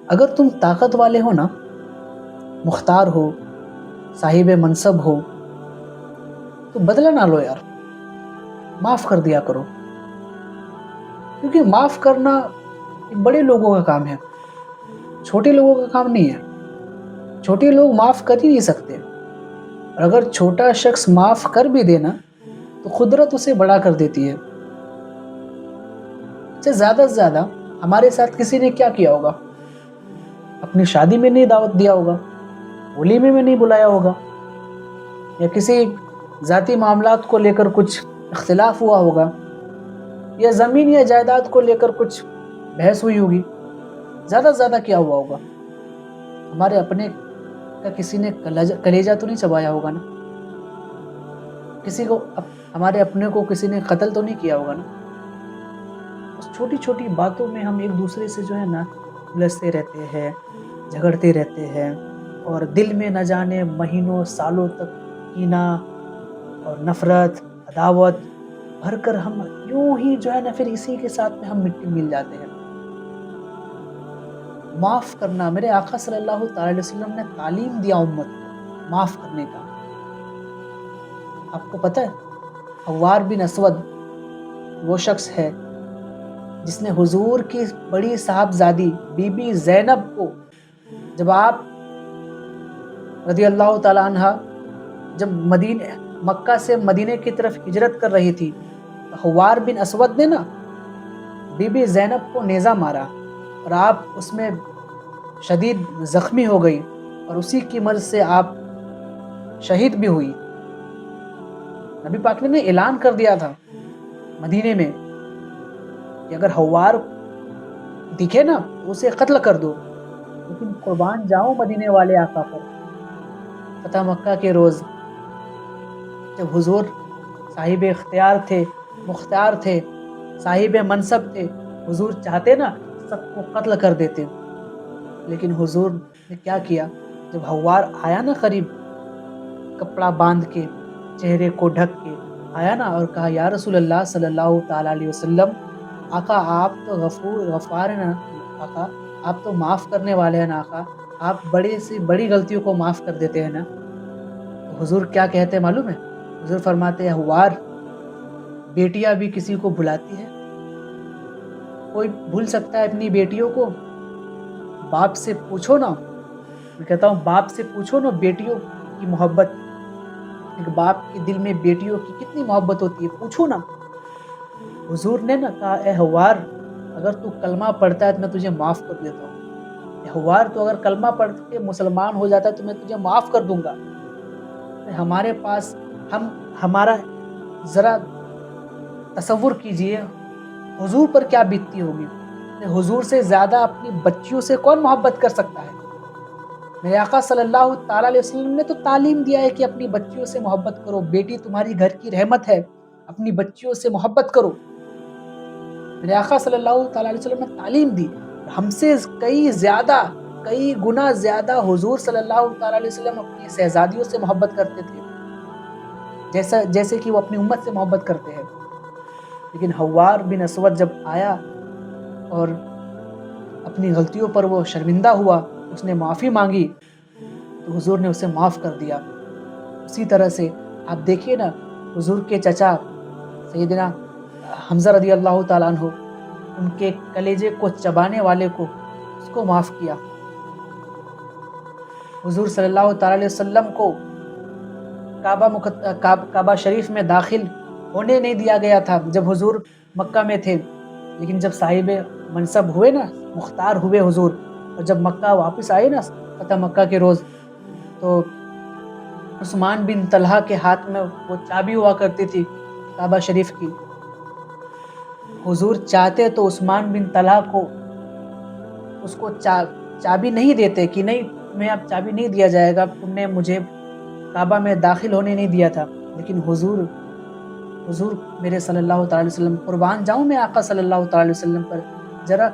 اگر تم طاقت والے ہو نا، مختار ہو، صاحب منصب ہو، تو بدلہ نہ لو یار، معاف کر دیا کرو. کیونکہ معاف کرنا یہ بڑے لوگوں کا کام ہے، چھوٹے لوگوں کا کام نہیں ہے. چھوٹے لوگ معاف کر ہی نہیں سکتے، اور اگر چھوٹا شخص معاف کر بھی دینا تو قدرت اسے بڑا کر دیتی ہے. اچھا، زیادہ سے زیادہ ہمارے ساتھ کسی نے کیا کیا ہوگا؟ اپنی شادی میں نہیں دعوت دیا ہوگا، ولیمے میں نہیں بلایا ہوگا، یا کسی ذاتی معاملات کو لے کر کچھ اختلاف ہوا ہوگا، یا زمین یا جائیداد کو لے کر کچھ بحث ہوئی ہوگی. زیادہ سے زیادہ کیا ہوا ہوگا؟ ہمارے اپنے کا کسی نے کلیجہ تو نہیں چبایا ہوگا نا، کسی کو ہمارے اپنے کو کسی نے قتل تو نہیں کیا ہوگا نا. بس چھوٹی چھوٹی باتوں میں ہم ایک دوسرے سے جو ہے نا الجھتے رہتے ہیں، جھگڑتے رہتے ہیں، اور دل میں نہ جانے مہینوں سالوں تک کینہ اور نفرت، عداوت بھر کر ہم یوں ہی جو ہے نا پھر اسی کے ساتھ میں ہم مٹی مل جاتے ہیں. معاف کرنا، میرے آقا صلی اللہ تعالی علیہ وسلم نے تعلیم دیا امت کو معاف کرنے کا. آپ کو پتہ ہے حوار بن اسود وہ شخص ہے جس نے حضور کی بڑی صاحبزادی بی بی زینب کو، جب آپ رضی اللہ تعالی عنہ جب مکہ سے مدینے کی طرف ہجرت کر رہی تھی، تو حوار بن اسود نے نا بی بی زینب کو نیزہ مارا، اور آپ اس میں شدید زخمی ہو گئی، اور اسی کی مرض سے آپ شہید بھی ہوئی. نبی پاک نے اعلان کر دیا تھا مدینے میں کہ اگر حوار دکھے نا تو اسے قتل کر دو. لیکن قربان جاؤں مدینے والے آقا پر، فتح مکہ کے روز جب حضور صاحب اختیار تھے، مختار تھے، صاحب منصب تھے، حضور چاہتے نا سب کو قتل کر دیتے. لیکن حضور نے کیا کیا؟ جب حوار آیا نا قریب، کپڑا باندھ کے، چہرے کو ڈھک کے آیا نا، اور کہا یا رسول اللہ صلی اللہ تعالی علیہ وسلم، آقا آپ تو غفار ہیں نا، آقا آپ تو معاف کرنے والے ہیں نا، آقا آپ بڑی سی بڑی غلطیوں کو معاف کر دیتے ہیں نا. تو حضور کیا کہتے ہیں معلوم ہے؟ حضور فرماتے ہیں حوار، بیٹیاں بھی کسی کو بھلاتی ہے؟ کوئی بھول سکتا ہے اپنی بیٹیوں کو؟ باپ سے پوچھو نا، میں کہتا ہوں باپ سے پوچھو نا بیٹیوں کی محبت، ایک باپ کے دل میں بیٹیوں کی کتنی محبت ہوتی ہے، پوچھو نا. حضور نے نا کہا اے حوار، اگر تو کلمہ پڑھتا ہے تو میں تجھے معاف کر دیتا ہوں. اے حوار، تو اگر کلمہ پڑھ کے مسلمان ہو جاتا ہے تو میں تجھے معاف کر دوں گا. ہمارے پاس ہمارا ذرا تصور کیجئے حضور پر کیا بیتتی ہوگی. حضور سے زیادہ اپنی بچیوں سے کون محبت کر سکتا ہے؟ میرے آقا صلی اللہ تعالی علیہ وسلم نے تو تعلیم دیا ہے کہ اپنی بچیوں سے محبت کرو، بیٹی تمہاری گھر کی رحمت ہے، اپنی بچیوں سے محبت کرو. میرے آقا صلی اللہ تعالی علیہ وسلم نے تعلیم دی. ہم سے کئی گنا زیادہ حضور صلی اللہ تعالی علیہ وسلم اپنی شہزادیوں سے محبت کرتے تھے، جیسے کہ وہ اپنی امت سے محبت کرتے ہیں. لیکن حوار بن اسود جب آیا اور اپنی غلطیوں پر وہ شرمندہ ہوا، اس نے معافی مانگی، تو حضور نے اسے معاف کر دیا. اسی طرح سے آپ دیکھیے نا حضور کے چچا سیدنا حمزہ رضی اللہ تعالیٰ عنہ، ان کے کلیجے کو چبانے والے کو اس کو معاف کیا. حضور صلی اللہ تعالی علیہ وسلم کو کعبہ شریف میں داخل ہونے نہیں دیا گیا تھا جب حضور مکہ میں تھے. لیکن جب صاحب منصب ہوئے نا، مختار ہوئے حضور، اور جب مکہ واپس آئے نا فتح مکہ کے روز، تو عثمان بن طلحہ کے ہاتھ میں وہ چابی ہوا کرتی تھی کعبہ شریف کی. حضور چاہتے تو عثمان بن طلحہ کو اس کو چابی نہیں دیتے کہ نہیں تمہیں اب چابی نہیں دیا جائے گا، تم نے مجھے کعبہ میں داخل ہونے نہیں دیا تھا. لیکن حضور میرے صلی اللہ تعالی وسلم، قربان جاؤں میں آقا صلی اللہ تعالی وسلم پر. ذرا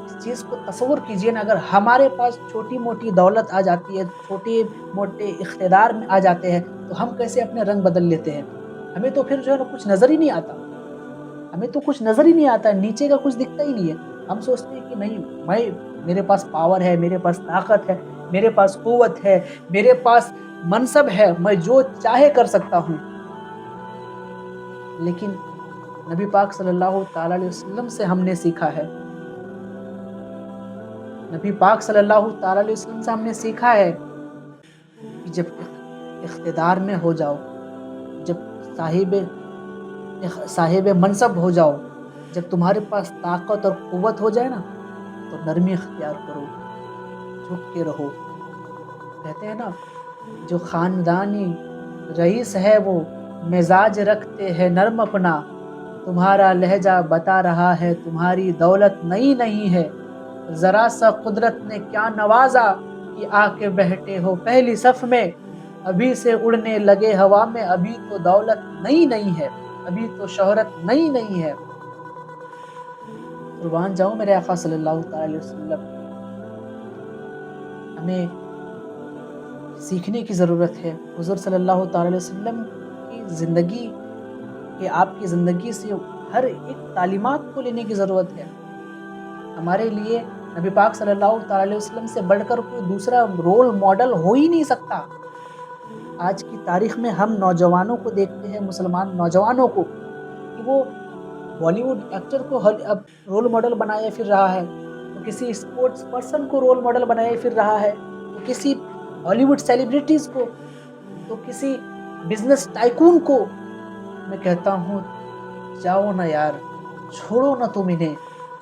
اس چیز کو تصور کیجئے نا، اگر ہمارے پاس چھوٹی موٹی دولت آ جاتی ہے، چھوٹے موٹے اقتدار میں آ جاتے ہیں، تو ہم کیسے اپنے رنگ بدل لیتے ہیں. ہمیں تو پھر جو ہے نا کچھ نظر ہی نہیں آتا، نیچے کا کچھ دکھتا ہی نہیں ہے. ہم سوچتے ہیں کہ نہیں، میرے پاس پاور ہے، میرے پاس طاقت ہے، میرے پاس قوت ہے، میرے پاس منصب ہے، میں جو چاہے کر سکتا ہوں. لیکن نبی پاک صلی اللہ تعالیٰ علیہ وسلم سے ہم نے سیکھا ہے، نبی پاک صلی اللہ تعالیٰ علیہ وسلم سے ہم نے سیکھا ہے کہ جب اقتدار میں ہو جاؤ، جب صاحب منصب ہو جاؤ، جب تمہارے پاس طاقت اور قوت ہو جائے نا، تو نرمی اختیار کرو، جھک کے رہو. کہتے ہیں نا، جو خاندانی رئیس ہے وہ مزاج رکھتے ہیں نرم اپنا، تمہارا لہجہ بتا رہا ہے تمہاری دولت نئی نہیں ہے. ذرا سا قدرت نے کیا نوازا کہ آ کے بیٹھے ہو پہلی صف میں، ابھی سے اڑنے لگے ہوا میں، ابھی تو دولت نئی نہیں ہے، ابھی تو شہرت نئی نہیں ہے. قربان جاؤں میرے آقا صلی اللہ تعالی علیہ وسلم. ہمیں سیکھنے کی ضرورت ہے حضور صلی اللہ تعالی علیہ وسلم کی زندگی کہ آپ کی زندگی سے ہر ایک تعلیمات کو لینے کی ضرورت ہے. ہمارے لیے نبی پاک صلی اللہ تعالی علیہ وسلم سے بڑھ کر کوئی دوسرا رول ماڈل ہو ہی نہیں سکتا. آج کی تاریخ میں ہم نوجوانوں کو دیکھتے ہیں، مسلمان نوجوانوں کو، کہ وہ بالی ووڈ ایکٹر کو اب رول ماڈل بنائے پھر رہا ہے، تو کسی اسپورٹس پرسن کو رول ماڈل بنائے پھر رہا ہے، تو کسی ہالی ووڈ سیلیبریٹیز کو، تو کسی بزنس ٹائکون کو. میں کہتا ہوں جاؤ نا یار، چھوڑو نا تم انہیں.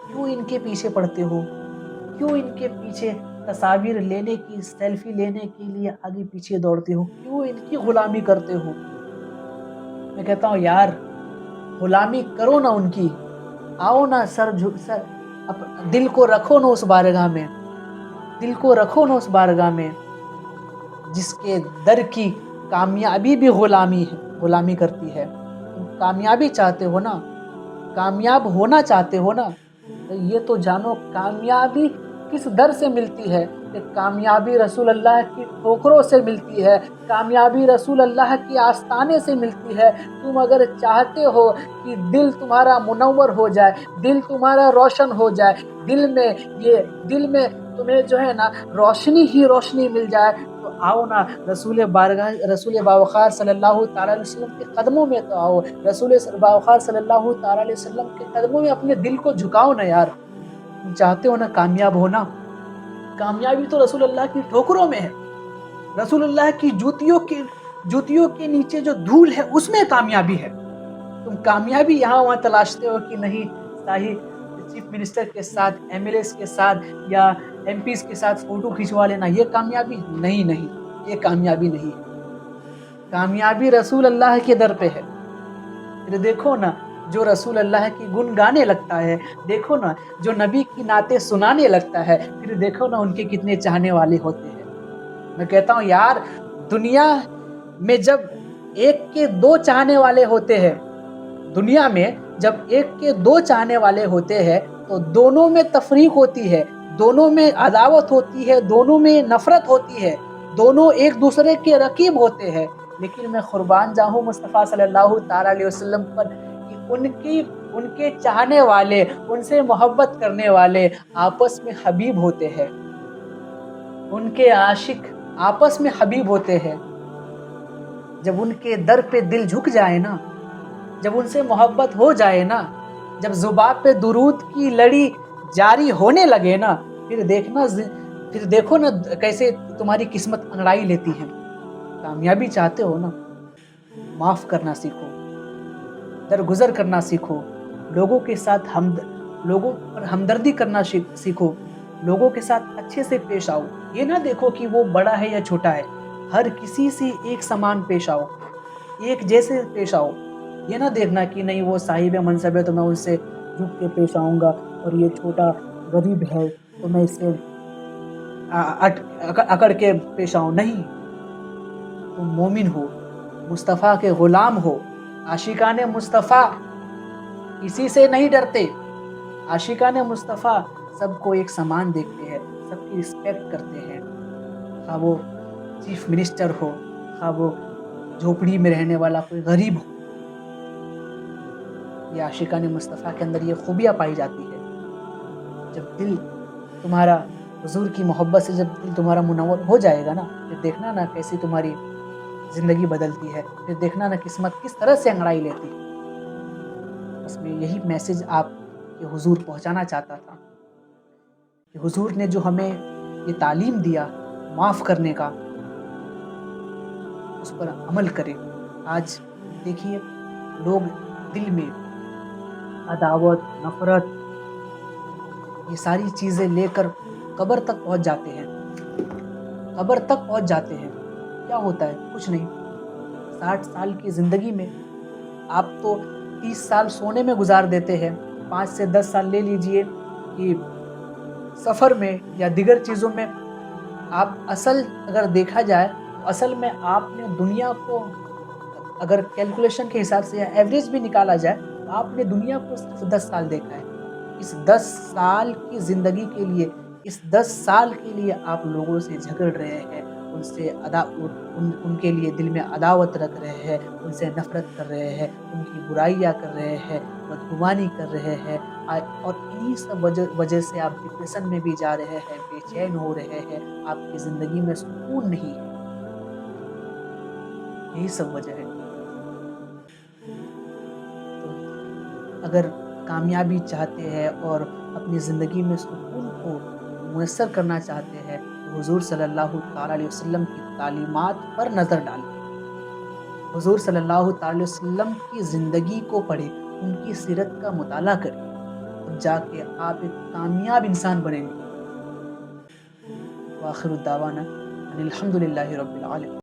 کیوں ان کے پیچھے پڑتے ہو؟ کیوں ان کے پیچھے تصاویر لینے کی، سیلفی لینے کے لیے آگے پیچھے دوڑتے ہو؟ کیوں ان کی غلامی کرتے ہو؟ میں کہتا ہوں یار، غلامی کرو نا ان کی. آؤ نا سر دل کو رکھو نا اس بارگاہ میں، دل کو رکھو نا اس بارگاہ میں جس کے در کی کامیابی بھی غلامی کرتی ہے. تم کامیابی چاہتے ہو نا، کامیاب ہونا چاہتے ہو نا، تو یہ تو جانو کامیابی کس در سے ملتی ہے. کہ کامیابی رسول اللہ کی ٹھوکروں سے ملتی ہے، کامیابی رسول اللہ کی آستانے سے ملتی ہے. تم اگر چاہتے ہو کہ دل تمہارا منور ہو جائے، دل تمہارا روشن ہو جائے، دل میں تمہیں جو ہے نا روشنی ہی روشنی مل جائے، تو آؤ نا رسول باوقار صلی اللہ تعالی علیہ وسلم کے قدموں میں تو آؤ. رسول باوقار صلی اللہ تعالی علیہ وسلم کے قدموں میں اپنے دل کو جھکاؤ نا یار. تم چاہتے ہو نا کامیاب ہونا؟ کامیابی تو رسول اللہ کی ٹھوکروں میں ہے، رسول اللہ کی جوتیوں کے نیچے جو دھول ہے اس میں کامیابی ہے. تم کامیابی یہاں وہاں تلاشتے ہو کہ نہیں چیف منسٹر کے ساتھ، ایم ایل ایز کے ساتھ یا ایم پیز کے ساتھ فوٹو کھنچوا لینا یہ کامیابی نہیں، یہ کامیابی نہیں ہے. کامیابی رسول اللہ کے در پہ ہے. پھر دیکھو نا، جو رسول اللہ کی گن گانے لگتا ہے، دیکھو نا جو نبی کی نعتیں سنانے لگتا ہے، پھر دیکھو نا ان کے کتنے چاہنے والے ہوتے ہیں. میں کہتا ہوں یار، دنیا میں جب ایک کے دو چاہنے والے ہوتے ہیں، دنیا میں جب ایک کے دو چاہنے والے ہوتے ہیں تو دونوں میں تفریق ہوتی ہے، دونوں میں عداوت ہوتی ہے، دونوں میں نفرت ہوتی ہے، دونوں ایک دوسرے کے رقیب ہوتے ہیں. لیکن میں قربان جاؤں مصطفیٰ صلی اللہ تعالی علیہ وسلم پر کہ ان کے چاہنے والے، ان سے محبت کرنے والے آپس میں حبیب ہوتے ہیں، ان کے عاشق آپس میں حبیب ہوتے ہیں. جب ان کے در پہ دل جھک جائے نا، جب ان سے محبت ہو جائے نا، جب زبان پہ درود کی لڑی جاری ہونے لگے نا، پھر دیکھو نا کیسے تمہاری قسمت انگڑائی لیتی ہے. کامیابی چاہتے ہو نا، معاف کرنا سیکھو، درگزر کرنا سیکھو، لوگوں پر ہمدردی کرنا سیکھو، لوگوں کے ساتھ اچھے سے پیش آؤ. یہ نہ دیکھو کہ وہ بڑا ہے یا چھوٹا ہے، ہر کسی سے ایک سمان پیش آؤ، ایک جیسے پیش آؤ. یہ نہ دیکھنا کہ نہیں وہ صاحب منصب ہے تو میں ان سے جھک کے پیش آؤں گا، اور یہ چھوٹا غریب ہے تو میں اس سے اکڑ کے پیش آؤں. نہیں، تم مومن ہو، مصطفیٰ کے غلام ہو. عاشقان مصطفیٰ کسی سے نہیں ڈرتے. عاشقان مصطفیٰ سب کو ایک سامان دیکھتے ہیں، سب کی رسپیکٹ کرتے ہیں، خواہ وہ چیف منسٹر ہو، خواہ وہ جھوپڑی میں رہنے والا کوئی غریب ہو. یہ عاشقان مصطفیٰ کے اندر یہ خوبیاں پائی جاتی ہے. جب دل تمہارا حضور کی محبت سے جب دل تمہارا منور ہو جائے گا نا، پھر دیکھنا نا کیسی تمہاری زندگی بدلتی ہے، پھر دیکھنا نا قسمت کس طرح سے انگڑائی لیتی ہے۔ بس میں یہی میسج آپ کے حضور پہنچانا چاہتا تھا کہ حضور نے جو ہمیں یہ تعلیم دیا معاف کرنے کا، اس پر عمل کریں۔ آج دیکھیے لوگ دل میں عداوت، نفرت، یہ ساری چیزیں لے کر قبر تک پہنچ جاتے ہیں، قبر تک پہنچ جاتے ہیں۔ کیا ہوتا ہے؟ کچھ نہیں۔ 60 سال کی زندگی میں آپ تو 30 سال سونے میں گزار دیتے ہیں، 5 سے 10 سال لے لیجئے کہ سفر میں یا دیگر چیزوں میں۔ آپ اصل اگر دیکھا جائے تو اصل میں آپ نے دنیا کو اگر کیلکولیشن کے حساب سے یا ایوریج بھی نکالا جائے تو آپ نے دنیا کو صرف 10 سال دیکھا ہے۔ اس 10 سال کی زندگی کے لیے، اس 10 سال کے لیے آپ لوگوں سے جھگڑ رہے ہیں، ان سے ان کے لیے دل میں عداوت رکھ رہے ہیں، ان سے نفرت کر رہے ہیں، ان کی برائیاں کر رہے ہیں، بدگمانی کر رہے ہیں، اور انہی سب وجہ سے آپ ڈپریشن میں بھی جا رہے ہیں، بے چین ہو رہے ہیں، آپ کی زندگی میں سکون نہیں ہے۔ یہی سب وجہ ہے۔ تو اگر کامیابی چاہتے ہیں اور اپنی زندگی میں سکون کو میسر کرنا چاہتے ہیں تو حضور صلی اللہ تعالیٰ علیہ وسلم کی تعلیمات پر نظر ڈالیں، حضور صلی اللہ تعالیٰ علیہ وسلم کی زندگی کو پڑھیں، ان کی سیرت کا مطالعہ کریں، تب جا کے آپ ایک کامیاب انسان بنیں گے۔ وآخر الدعوانا ان الحمد للہ رب العالمین۔